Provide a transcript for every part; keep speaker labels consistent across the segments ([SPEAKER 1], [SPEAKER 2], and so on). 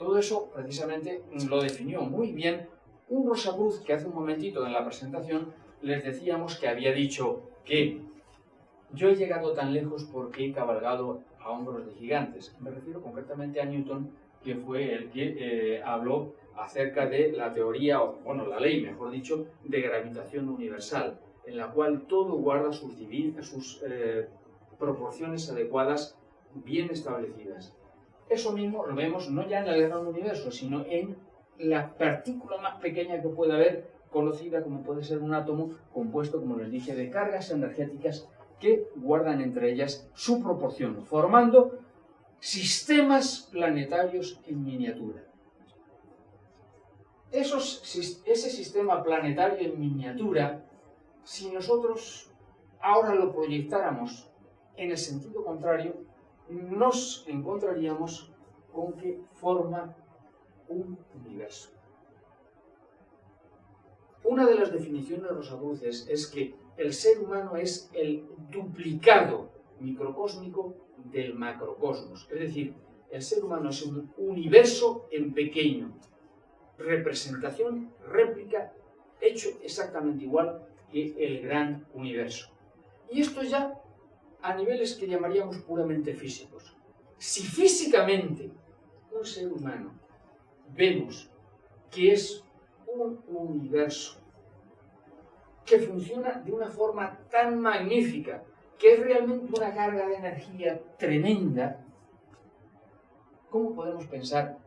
[SPEAKER 1] Todo eso precisamente lo definió muy bien un Rosacruz que hace un momentito en la presentación les decíamos que había dicho que yo he llegado tan lejos porque he cabalgado a hombros de gigantes. Me refiero concretamente a Newton, que fue el que habló acerca de la teoría, o bueno, la ley, mejor dicho, de gravitación universal, en la cual todo guarda sus proporciones adecuadas, bien establecidas. Eso mismo lo vemos no ya en el gran universo, sino en la partícula más pequeña que pueda haber, conocida como puede ser un átomo, compuesto, como les dije, de cargas energéticas que guardan entre ellas su proporción, formando sistemas planetarios en miniatura. Ese sistema planetario en miniatura, si nosotros ahora lo proyectáramos en el sentido contrario, nos encontraríamos con que forma un universo. Una de las definiciones rosacruces es que el ser humano es el duplicado microcósmico del macrocosmos. Es decir, el ser humano es un universo en pequeño. Representación, réplica, hecho exactamente igual que el gran universo. Y esto ya a niveles que llamaríamos puramente físicos. Si físicamente un ser humano vemos que es un universo que funciona de una forma tan magnífica, que es realmente una carga de energía tremenda, ¿cómo podemos pensar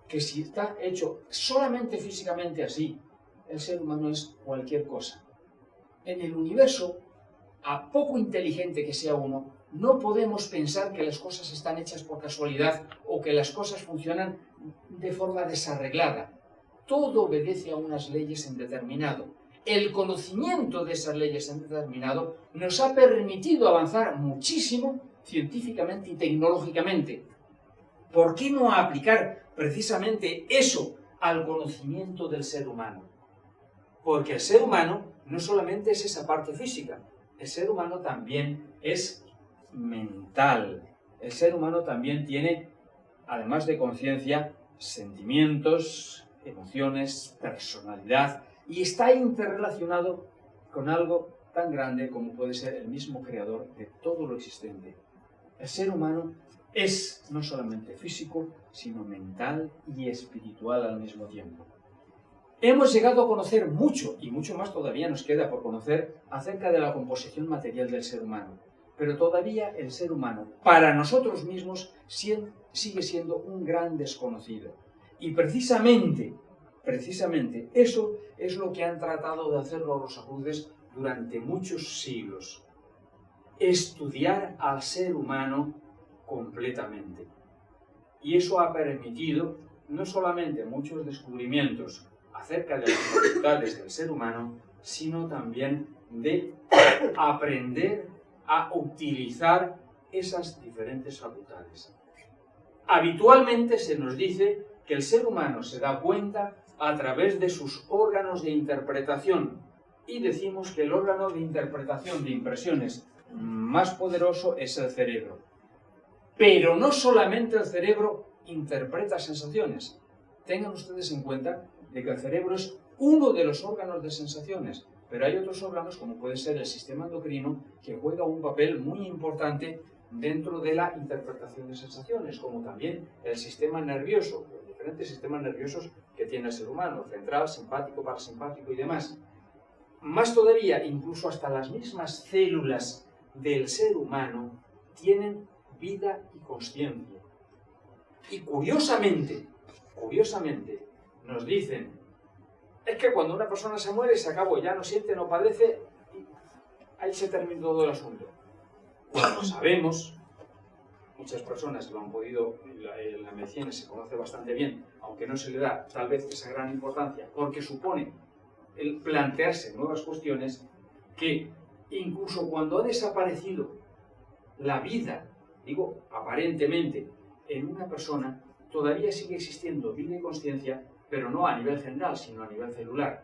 [SPEAKER 1] que si está hecho solamente físicamente así, el ser humano es cualquier cosa? En el universo, a poco inteligente que sea uno, no podemos pensar que las cosas están hechas por casualidad o que las cosas funcionan de forma desarreglada. Todo obedece a unas leyes en determinado. El conocimiento de esas leyes en determinado nos ha permitido avanzar muchísimo científicamente y tecnológicamente. ¿Por qué no aplicar precisamente eso al conocimiento del ser humano? Porque el ser humano no solamente es esa parte física, el ser humano también es mental. El ser humano también tiene, además de conciencia, sentimientos, emociones, personalidad, y está interrelacionado con algo tan grande como puede ser el mismo creador de todo lo existente. El ser humano es no solamente físico, sino mental y espiritual al mismo tiempo. Hemos llegado a conocer mucho, y mucho más todavía nos queda por conocer, acerca de la composición material del ser humano. Pero todavía el ser humano, para nosotros mismos, sigue siendo un gran desconocido. Y precisamente eso es lo que han tratado de hacer los rosacruces durante muchos siglos. Estudiar al ser humano completamente. Y eso ha permitido no solamente muchos descubrimientos acerca de las facultades del ser humano, sino también de aprender a utilizar esas diferentes facultades. Habitualmente se nos dice que el ser humano se da cuenta a través de sus órganos de interpretación, y decimos que el órgano de interpretación de impresiones más poderoso es el cerebro. Pero no solamente el cerebro interpreta sensaciones. Tengan ustedes en cuenta de que el cerebro es uno de los órganos de sensaciones, pero hay otros órganos, como puede ser el sistema endocrino, que juega un papel muy importante dentro de la interpretación de sensaciones, como también el sistema nervioso, los diferentes sistemas nerviosos que tiene el ser humano, central, simpático, parasimpático y demás. Más todavía, incluso hasta las mismas células del ser humano tienen vida y consciencia. Y curiosamente, nos dicen, es que cuando una persona se muere se acabó, ya no siente, no padece, y ahí se termina todo el asunto. Cuando sabemos, muchas personas lo han podido, en la medicina se conoce bastante bien, aunque no se le da tal vez esa gran importancia, porque supone el plantearse nuevas cuestiones, que incluso cuando ha desaparecido la vida, digo aparentemente, en una persona, todavía sigue existiendo vida y consciencia, pero no a nivel general, sino a nivel celular.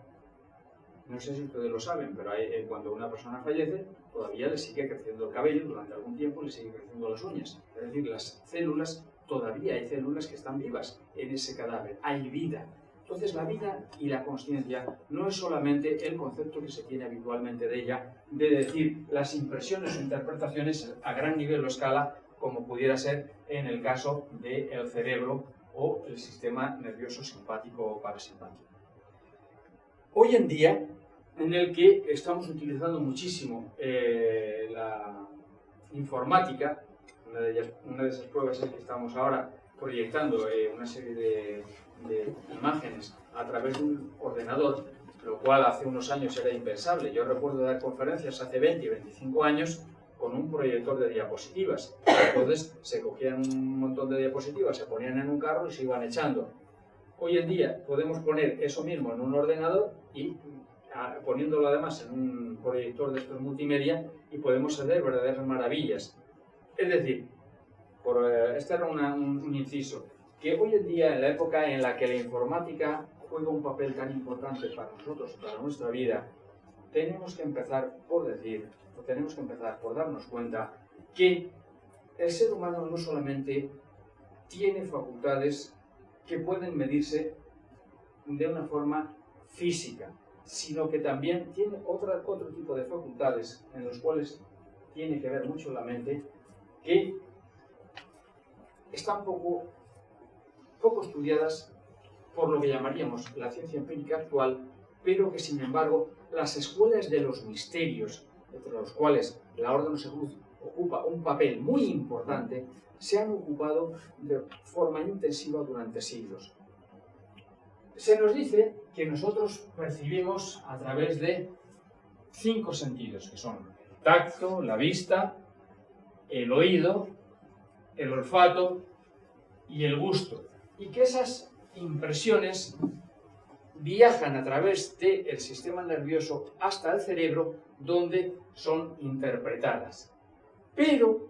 [SPEAKER 1] No sé si ustedes lo saben, pero cuando una persona fallece, todavía le sigue creciendo el cabello durante algún tiempo, le sigue creciendo las uñas. Es decir, las células todavía hay células que están vivas en ese cadáver, hay vida. Entonces la vida y la consciencia no es solamente el concepto que se tiene habitualmente de ella, de decir las impresiones o interpretaciones a gran nivel o escala, como pudiera ser en el caso del cerebro o el sistema nervioso simpático o parasimpático. Hoy en día, en el que estamos utilizando muchísimo la informática, una de esas pruebas es que estamos ahora proyectando una serie de imágenes a través de un ordenador, lo cual hace unos años era impensable. Yo recuerdo dar conferencias hace 20 y 25 años con un proyector de diapositivas. Entonces se cogían un montón de diapositivas, se ponían en un carro y se iban echando. Hoy en día podemos poner eso mismo en un ordenador y poniéndolo además en un proyector de estos multimedia y podemos hacer verdaderas maravillas. Es decir, este era un inciso, que hoy en día, en la época en la que la informática juega un papel tan importante para nosotros, para nuestra vida, tenemos que empezar por decir, o tenemos que empezar por darnos cuenta que el ser humano no solamente tiene facultades que pueden medirse de una forma física, sino que también tiene otro tipo de facultades en los cuales tiene que ver mucho la mente, que están poco estudiadas por lo que llamaríamos la ciencia empírica actual, pero que sin embargo las escuelas de los misterios, entre los cuales la Orden de Cruz ocupa un papel muy importante, se han ocupado de forma intensiva durante siglos. Se nos dice que nosotros percibimos a través de 5 sentidos, que son el tacto, la vista, el oído, el olfato y el gusto. Y que esas impresiones viajan a través del sistema nervioso hasta el cerebro, donde son interpretadas. Pero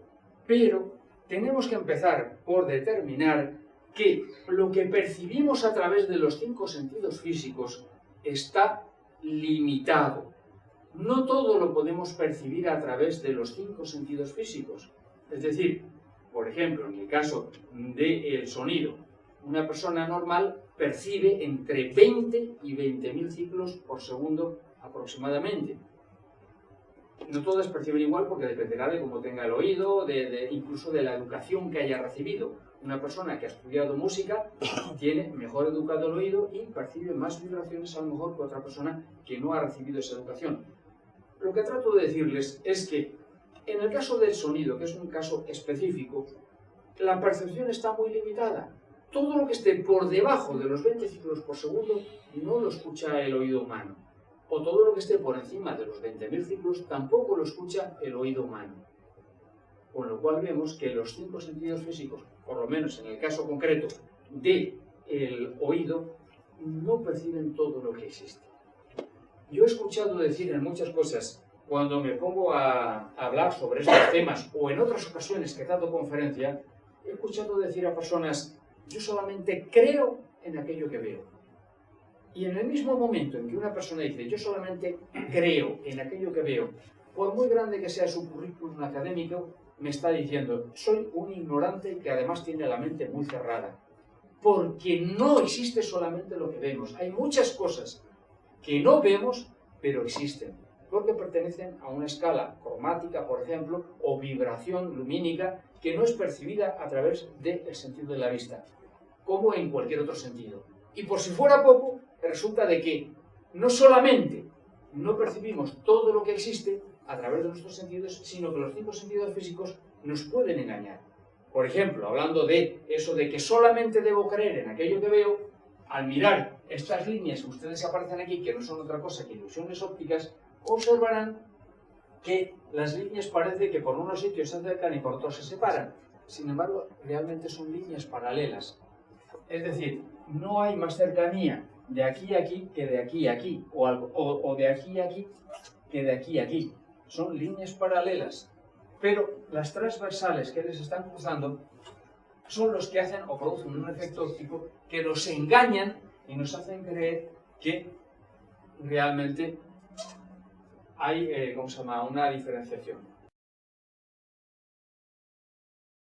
[SPEAKER 1] tenemos que empezar por determinar que lo que percibimos a través de los 5 sentidos físicos está limitado. No todo lo podemos percibir a través de los 5 sentidos físicos. Es decir, por ejemplo, en el caso del sonido, una persona normal percibe entre 20 y 20.000 ciclos por segundo aproximadamente. No todas perciben igual porque dependerá de cómo tenga el oído, incluso de la educación que haya recibido. Una persona que ha estudiado música tiene mejor educado el oído y percibe más vibraciones a lo mejor que otra persona que no ha recibido esa educación. Lo que trato de decirles es que en el caso del sonido, que es un caso específico, la percepción está muy limitada. Todo lo que esté por debajo de los 20 ciclos por segundo no lo escucha el oído humano. O todo lo que esté por encima de los 20.000 ciclos tampoco lo escucha el oído humano. Con lo cual vemos que los 5 sentidos físicos, por lo menos en el caso concreto del oído, no perciben todo lo que existe. Yo he escuchado decir en muchas cosas, cuando me pongo a hablar sobre estos temas, o en otras ocasiones que he dado conferencia, he escuchado decir a personas, yo solamente creo en aquello que veo. Y en el mismo momento en que una persona dice, yo solamente creo en aquello que veo, por muy grande que sea su currículum académico, me está diciendo, soy un ignorante que además tiene la mente muy cerrada. Porque no existe solamente lo que vemos. Hay muchas cosas que no vemos, pero existen. Porque pertenecen a una escala cromática, por ejemplo, o vibración lumínica, que no es percibida a través del sentido de la vista, como en cualquier otro sentido. Y por si fuera poco, resulta de que no solamente no percibimos todo lo que existe a través de nuestros sentidos, sino que los 5 sentidos físicos nos pueden engañar. Por ejemplo, hablando de eso de que solamente debo creer en aquello que veo, al mirar estas líneas que ustedes aparecen aquí, que no son otra cosa que ilusiones ópticas, observarán que las líneas parece que por unos sitios se acercan y por otros se separan. Sin embargo, realmente son líneas paralelas. Es decir, no hay más cercanía de aquí a aquí que de aquí a aquí, o de aquí a aquí que de aquí a aquí. Son líneas paralelas, pero las transversales que les están cruzando son los que hacen o producen un efecto óptico que nos engañan y nos hacen creer que realmente hay una diferenciación.